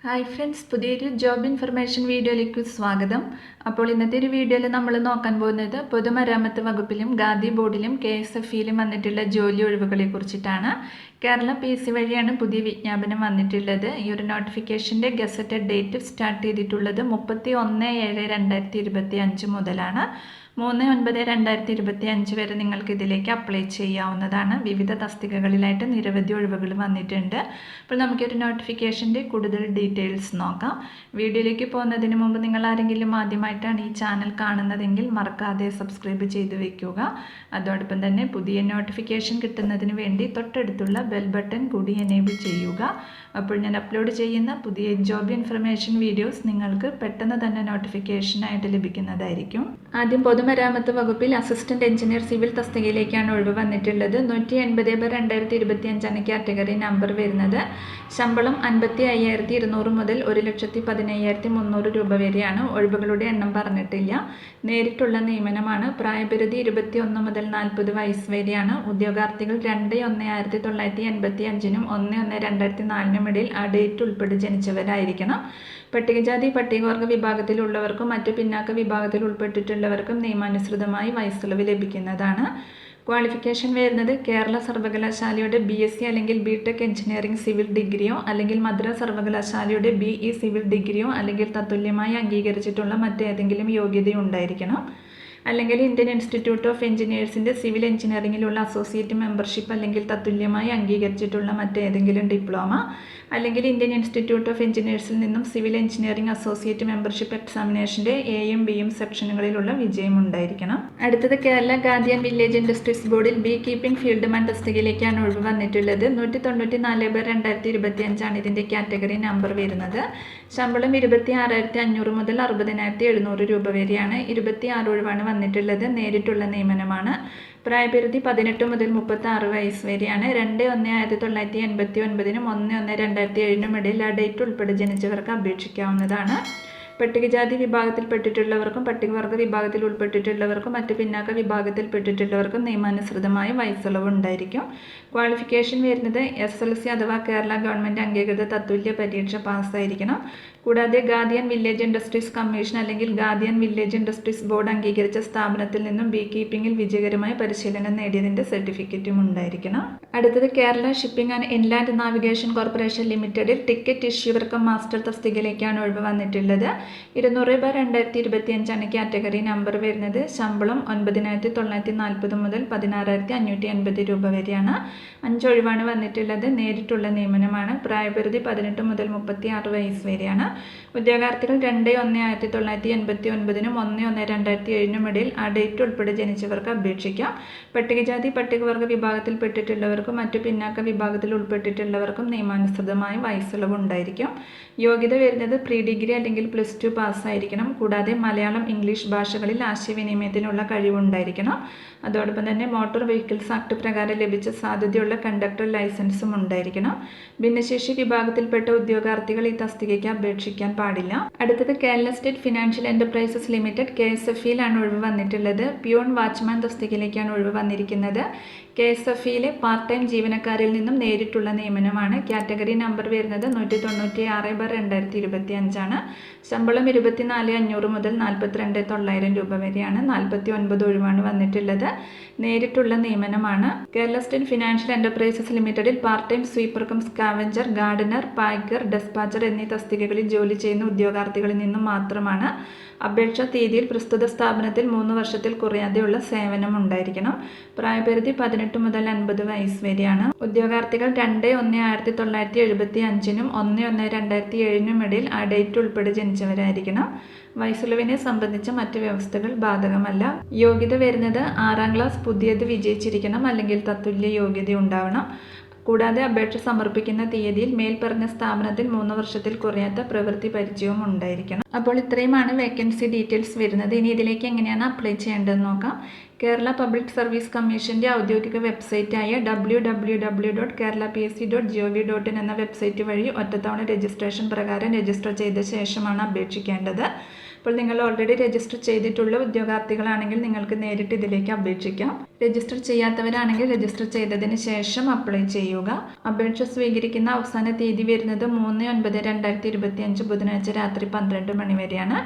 Hi friends, പുതിയൊരു job information വീഡിയോയിലേക്ക് സ്വാഗതം. അപ്പോൾ ഇന്നത്തെ ഒരു വീഡിയോയിൽ നമ്മൾ നോക്കാൻ പോകുന്നത് പൊതുമരാമത്ത് വകുപ്പിലും ഖാദി ബോർഡിലും KSF-യിലും വന്നിട്ടുള്ള ജോലി ഒഴിവുകളെ കുറിച്ചിട്ടാണ്. കേരള PSC വഴിയാണ് പുതിയ വിജ്ഞാപനം വന്നിട്ടുള്ളത്. ഈ ഒരു നോട്ടിഫിക്കേഷൻ്റെ ഗസറ്റഡ് ഡേറ്റ് സ്റ്റാർട്ട് ചെയ്തിട്ടുള്ളത് 31/7/2025 മുതലാണ്. 3/9/2025 വരെ നിങ്ങൾക്ക് ഇതിലേക്ക് അപ്ലൈ ചെയ്യാവുന്നതാണ്. വിവിധ തസ്തികകളിലായിട്ട് നിരവധി ഒഴിവുകൾ വന്നിട്ടുണ്ട്. അപ്പോൾ നമുക്കൊരു നോട്ടിഫിക്കേഷൻ്റെ കൂടുതൽ ഡീറ്റെയിൽസ് നോക്കാം. വീഡിയോയിലേക്ക് പോകുന്നതിന് മുമ്പ് നിങ്ങൾ ആരെങ്കിലും ആദ്യമായിട്ടാണ് ഈ ചാനൽ കാണുന്നതെങ്കിൽ മറക്കാതെ സബ്സ്ക്രൈബ് ചെയ്ത് വയ്ക്കുക. അതോടൊപ്പം തന്നെ പുതിയ നോട്ടിഫിക്കേഷൻ കിട്ടുന്നതിന് വേണ്ടി തൊട്ടടുത്തുള്ള ബെൽ ബട്ടൺ കൂടി എനേബിൾ ചെയ്യുക. അപ്പോൾ ഞാൻ അപ്ലോഡ് ചെയ്യുന്ന പുതിയ ജോബ് ഇൻഫർമേഷൻ വീഡിയോസ് നിങ്ങൾക്ക് പെട്ടെന്ന് തന്നെ നോട്ടിഫിക്കേഷനായിട്ട് ലഭിക്കുന്നതായിരിക്കും. ആദ്യം പൊതുമരാമത്ത് വകുപ്പിൽ അസിസ്റ്റന്റ് എഞ്ചിനീയർ സിവിൽ തസ്തികയിലേക്കാണ് ഒഴിവ് വന്നിട്ടുള്ളത്. 180/2025 കാറ്റഗറി നമ്പർ വരുന്നത്. ശമ്പളം 55,200 മുതൽ 1,15,300 രൂപ വരെയാണ്. ഒഴിവുകളുടെ എണ്ണം പറഞ്ഞിട്ടില്ല. നേരിട്ടുള്ള നിയമനമാണ്. പ്രായപരിധി 21 മുതൽ 40 വയസ്സ് വരെയാണ്. ഉദ്യോഗാർത്ഥികൾ 2/1/1985 1/1/2004 ഇടയിൽ ആ ഡേറ്റ് ഉൾപ്പെടെ ജനിച്ചവരായിരിക്കണം. പട്ടികജാതി പട്ടികവർഗ വിഭാഗത്തിലുള്ളവർക്കും മറ്റു പിന്നാക്ക വിഭാഗത്തിൽ ഉൾപ്പെട്ടിട്ടുള്ളവർക്കും നിയമാനുസൃതമായി വയസ്സിളവ് ലഭിക്കുന്നതാണ്. ക്വാളിഫിക്കേഷൻ വരുന്നത് കേരള സർവകലാശാലയുടെ BSc അല്ലെങ്കിൽ BTech എഞ്ചിനീയറിംഗ് സിവിൽ ഡിഗ്രിയോ അല്ലെങ്കിൽ മദ്രാസ് സർവകലാശാലയുടെ BE സിവിൽ ഡിഗ്രിയോ അല്ലെങ്കിൽ തത്തുല്യമായി അംഗീകരിച്ചിട്ടുള്ള മറ്റേതെങ്കിലും യോഗ്യതയുണ്ടായിരിക്കണം. അല്ലെങ്കിൽ ഇന്ത്യൻ ഇൻസ്റ്റിറ്റ്യൂട്ട് ഓഫ് എഞ്ചിനീയേഴ്സിൻ്റെ സിവിൽ എഞ്ചിനീയറിംഗിലുള്ള അസോസിയേറ്റ് മെമ്പർഷിപ്പ് അല്ലെങ്കിൽ തത്തുല്യമായി അംഗീകരിച്ചിട്ടുള്ള മറ്റേതെങ്കിലും ഡിപ്ലോമ, അല്ലെങ്കിൽ ഇന്ത്യൻ ഇൻസ്റ്റിറ്റ്യൂട്ട് ഓഫ് എഞ്ചിനീയേഴ്സിൽ നിന്നും സിവിൽ എഞ്ചിനീയറിംഗ് അസോസിയേറ്റ് മെമ്പർഷിപ്പ് എക്സാമിനേഷൻ്റെ Aയും Bയും സെക്ഷനുകളിലുള്ള വിജയം ഉണ്ടായിരിക്കണം. അടുത്തത് Kerala khadi and village industries ബോർഡിൽ ബീ കീപ്പിംഗ് ഫീൽഡ് മാൻ തസ്തികയിലേക്കാണ് ഒഴിവ് വന്നിട്ടുള്ളത്. 194/2025 ഇതിൻ്റെ കാറ്റഗറി നമ്പർ വരുന്നത്. ശമ്പളം 26,500 മുതൽ 60,700 രൂപ വരെയാണ്. 26 ഒഴിവാണ് വന്നിട്ടുള്ളത്. നേരിട്ടുള്ള നിയമനമാണ്. പ്രായപരിധി 18 മുതൽ 36 വയസ്സ് വരെയാണ്. 2/1/1989 1/1/2007 ഇടയിൽ ആ ഡേറ്റ് ഉൾപ്പെടെ ജനിച്ചവർക്ക് അപേക്ഷിക്കാവുന്നതാണ്. പട്ടികജാതി വിഭാഗത്തിൽപ്പെട്ടിട്ടുള്ളവർക്കും പട്ടികവർഗ വിഭാഗത്തിൽ ഉൾപ്പെട്ടിട്ടുള്ളവർക്കും മറ്റ് പിന്നാക്ക വിഭാഗത്തിൽപ്പെട്ടിട്ടുള്ളവർക്കും നിയമാനുസൃതമായ വയസ്സിളവ് ഉണ്ടായിരിക്കും. ക്വാളിഫിക്കേഷൻ വരുന്നത് SLC അഥവാ കേരള ഗവൺമെൻറ് അംഗീകൃത തത്തുല്യ പരീക്ഷ പാസ്സായിരിക്കണം. കൂടാതെ Khadi and village industries commission അല്ലെങ്കിൽ Khadi and village industries board അംഗീകരിച്ച സ്ഥാപനത്തിൽ നിന്നും ബീ കീപ്പിംഗിൽ വിജയകരമായ പരിശീലനം നേടിയതിൻ്റെ സർട്ടിഫിക്കറ്റും ഉണ്ടായിരിക്കണം. അടുത്തത് Kerala shipping and inland navigation corporation ലിമിറ്റഡിൽ ടിക്കറ്റ് ഇഷ്യൂവർ മാസ്റ്റർ തസ്തികയിലേക്കാണ് ഒഴിവ് വന്നിട്ടുള്ളത്. 200/2025 കാറ്റഗറി നമ്പർ വരുന്നത്. ശമ്പളം 9,940 മുതൽ 16,580 രൂപ വരെയാണ്. 5 ഒഴിവാണ് വന്നിട്ടുള്ളത്. നേരിട്ടുള്ള നിയമനമാണ്. പ്രായപരിധി 18 മുതൽ 36 വയസ്സ് വരെയാണ്. ഉദ്യോഗാർത്ഥികൾ 2/1/1989 1/1/2007 ഇടയിൽ ആ ഡേറ്റ് ഉൾപ്പെടെ ജനിച്ചവർക്ക് അപേക്ഷിക്കാം. പട്ടികജാതി പട്ടികവർഗ വിഭാഗത്തിൽപ്പെട്ടിട്ടുള്ളവർക്കും മറ്റു പിന്നാക്ക വിഭാഗത്തിൽ ഉൾപ്പെട്ടിട്ടുള്ളവർക്കും നിയമാനുസൃതമായ വയസ്സിളവ് ഉണ്ടായിരിക്കും. യോഗ്യത വരുന്നത് പ്രീ ഡിഗ്രി അല്ലെങ്കിൽ +2 പാസ്സായിരിക്കണം. കൂടാതെ മലയാളം ഇംഗ്ലീഷ് ഭാഷകളിൽ ആശയവിനിമയത്തിനുള്ള കഴിവുണ്ടായിരിക്കണം. അതോടൊപ്പം തന്നെ മോട്ടോർ വെഹിക്കിൾസ് ആക്ട് പ്രകാരം ലഭിച്ച സാധ്യതയുള്ള കണ്ടക്ടർ ലൈസൻസും ഉണ്ടായിരിക്കണം. ഭിന്നശേഷി വിഭാഗത്തിൽപ്പെട്ട ഉദ്യോഗാർത്ഥികൾ ഈ തസ്തികയ്ക്ക് അപേക്ഷിക്കാൻ പാടില്ല. അടുത്തത് Kerala state financial enterprises limited KSF-യിലാണ് ഒഴിവ് വന്നിട്ടുള്ളത്. പ്യൂൺ വാച്ച്മാൻ തസ്തികയിലേക്കാണ് ഒഴിവ് വന്നിരിക്കുന്നത്. KSF-യിലെ പാർട്ട് ടൈം ജീവനക്കാരിൽ നിന്നും നേരിട്ടുള്ള നിയമനമാണ്. കാറ്റഗറി നമ്പർ വരുന്നത് 196/2025 ശമ്പളം 24,500 മുതൽ 42,900 രൂപ വരെയാണ്. 49 ഒഴിവാണ് വന്നിട്ടുള്ളത്. നേരിട്ടുള്ള നിയമനമാണ്. കേരള സ്റ്റേറ്റ് ഫിനാൻഷ്യൽ എന്റർപ്രൈസസ് ലിമിറ്റഡിൽ part time sweeper cum scavenger, gardener, packer, dispatcher എന്നീ തസ്തികകളിൽ ജോലി ചെയ്യുന്ന ഉദ്യോഗാർത്ഥികളിൽ നിന്നും മാത്രമാണ്. അപേക്ഷാ തീയതിയിൽ പ്രസ്തുത സ്ഥാപനത്തിൽ 3 വർഷത്തിൽ കുറയാതെയുള്ള സേവനം ഉണ്ടായിരിക്കണം. പ്രായപരിധി 18 മുതൽ 50 വയസ്സ് വരെയാണ്. ഉദ്യോഗാർത്ഥികൾ 2/1/1975 1/1/2007 ഇടയിൽ ആ ഡേറ്റ് ഉൾപ്പെടെ ജനിച്ചവരായിരിക്കണം. വയസ്സിളവിനെ സംബന്ധിച്ച മറ്റ് വ്യവസ്ഥകൾ ബാധകമല്ല. യോഗ്യത വരുന്നത് 6ാം ക്ലാസ് പുതിയത് വിജയിച്ചിരിക്കണം അല്ലെങ്കിൽ തത്തുല്യ യോഗ്യത ഉണ്ടാവണം. കൂടാതെ അപേക്ഷ സമർപ്പിക്കുന്ന തീയതിയിൽ മേൽപ്പറഞ്ഞ സ്ഥാപനത്തിൽ 3 വർഷത്തിൽ കുറയാത്ത പ്രവൃത്തി പരിചയവും ഉണ്ടായിരിക്കണം. അപ്പോൾ ഇത്രയുമാണ് വേക്കൻസി ഡീറ്റെയിൽസ് വരുന്നത്. ഇനി ഇതിലേക്ക് എങ്ങനെയാണ് അപ്ലൈ ചെയ്യേണ്ടതെന്ന് നോക്കാം. കേരള പബ്ലിക് സർവീസ് കമ്മീഷൻ്റെ ഔദ്യോഗിക വെബ്സൈറ്റായ www.keralapsc.gov.in എന്ന വെബ്സൈറ്റ് വഴി ഒറ്റത്തവണ രജിസ്ട്രേഷൻ പ്രകാരം രജിസ്റ്റർ ചെയ്ത ശേഷമാണ് അപേക്ഷിക്കേണ്ടത്. അപ്പോൾ നിങ്ങൾ ഓൾറെഡി രജിസ്റ്റർ ചെയ്തിട്ടുള്ള ഉദ്യോഗാർത്ഥികളാണെങ്കിൽ നിങ്ങൾക്ക് നേരിട്ട് ഇതിലേക്ക് അപേക്ഷിക്കാം. രജിസ്റ്റർ ചെയ്യാത്തവരാണെങ്കിൽ രജിസ്റ്റർ ചെയ്തതിന് ശേഷം അപ്ലൈ ചെയ്യുക. അപേക്ഷ സ്വീകരിക്കുന്ന അവസാന തീയതി വരുന്നത് 3/9/2025 ബുധനാഴ്ച രാത്രി 12 മണി വരെയാണ്.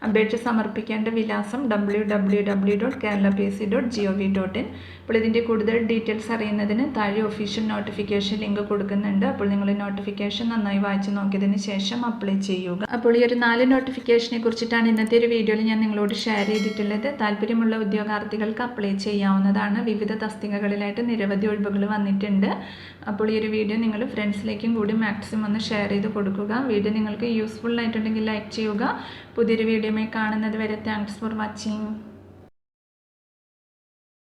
അപേക്ഷ സമർപ്പിക്കേണ്ട വിലാസം www.keralapc.gov.in. അപ്പോൾ ഇതിൻ്റെ കൂടുതൽ ഡീറ്റെയിൽസ് അറിയുന്നതിന് താഴെ ഒഫീഷ്യൽ നോട്ടിഫിക്കേഷൻ ലിങ്ക് കൊടുക്കുന്നുണ്ട്. അപ്പോൾ നിങ്ങൾ നോട്ടിഫിക്കേഷൻ നന്നായി വായിച്ച് നോക്കിയതിന് ശേഷം അപ്ലൈ ചെയ്യുക. അപ്പോൾ ഈ ഒരു 4 നോട്ടിഫിക്കേഷനെ കുറിച്ചിട്ടാണ് ഇന്നത്തെ ഒരു വീഡിയോയിൽ ഞാൻ നിങ്ങളോട് ഷെയർ ചെയ്തിട്ടുള്ളത്. താല്പര്യമുള്ള ഉദ്യോഗാർത്ഥികൾക്ക് അപ്ലൈ ചെയ്യാവുന്നതാണ്. വിവിധ തസ്തികകളിലായിട്ട് നിരവധി ഒഴിവുകൾ വന്നിട്ടുണ്ട്. അപ്പോൾ ഈ ഒരു വീഡിയോ നിങ്ങൾ ഫ്രണ്ട്സിലേക്കും കൂടി മാക്സിമം ഒന്ന് ഷെയർ ചെയ്ത് കൊടുക്കുക. വീഡിയോ നിങ്ങൾക്ക് യൂസ്ഫുൾ ആയിട്ടുണ്ടെങ്കിൽ ലൈക്ക് ചെയ്യുക. പുതിയൊരു വീഡിയോയുമായി കാണുന്നത് വരെ താങ്ക്സ് ഫോർ വാച്ചിങ്.